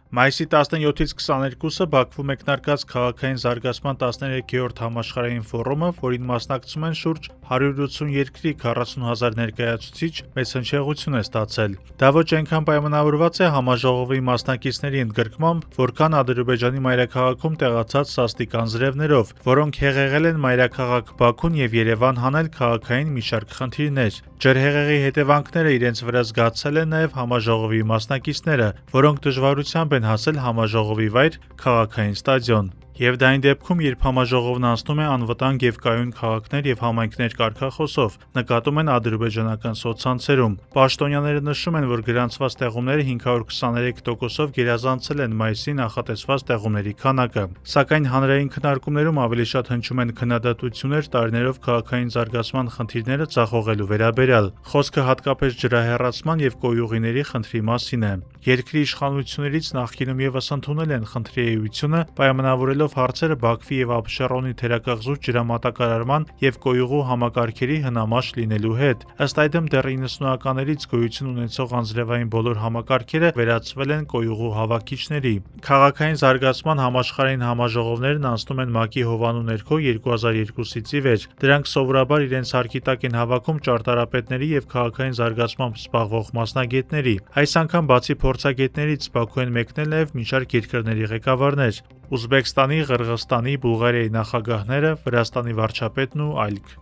Մայիսի 17-ից 22-ը Բաքվում մեկնարկած քաղաքային զարգացման 13-րդ համաշխարհային ֆորումը, որին մասնակցում են շուրջ 180 երկրի 40 000 ներկայացուցիչ, մեծ հնչեղություն է ստացել։ Դա ոչ այնքան պայմանավորված է համաժողովի մասնակիցների ընդգրկմամբ, որքան Ադրբեջանի մայրաքաղաքում տեղացած սաստիկ անձրևներով, որոնք հեղեղել են մայրաքաղաք Բաքուն եւ Երևան հանել քաղաքային մի շարք խնդիրներ։ Ջրհեղեղի հետևանքները իրենց վրա զգացել են նաեւ համաժողովի մասնակիցները, որոնք դժվարությամբ են հասել համաժողովի վայր քաղաքային ստադիոն։ Եվ դա այն դեպքում, երբ համաժողովն անցնում է անվտանգ եւ կայուն քաղաքներ եւ համայնքներ կարգախոսով, նկատում են ադրբեջանական սոցցանցերում։ Պաշտոնյաները նշում են, որ գրանցված տեղումները 523%-ով գերազանցել են մայիսի նախատեսված տեղումների քանակը։ Սակայն հանրային քննարկումներում ավելի շատ հնչում են քննադատություններ տարիներով քաղաքային զարգացման խնդիրները ձախողելու վերաբերյալ։ Խոսքը հատկապես ջրահեռացման եւ կոյուղիների խնդրի մասին է։ Երկրի իշխանություններից նախկինում եւս ընդունել են խնդրի էությունը, պայմանավորելով հարցերը Բաքվի եւ Աբշերոնի թերակղզու ջրամատակարարման եւ կոյուղու համակարգերի հնամաշ լինելու հետ։ Ըստ այդմ դեռ 90-ականներից գոյություն ունեցող անձրևային բոլոր համակարգերը վերածվել են կոյուղու հավաքիչների։ Քաղաքային զարգացման համաշխարհային համաժողովներն անցնում են ՄԱԿ-ի հովանու ներքո 2002-ից ի վեր։ Դրանք սովորաբար իրենց հարկի տակ են հավաքում ճարտարապետների եւ քաղաքային զարգացմամբ զբաղվող մասնագետների։ Այս անգամ բացի փորձագետներից Բաքու են մեկնել նաեւ մի շարք երկրների ղեկավարներ՝ Ուզբեկստանի, Ղրղըզստանի, Բուլղարիայի նախագահները, Վրաստանի վարչապետն ու այլք։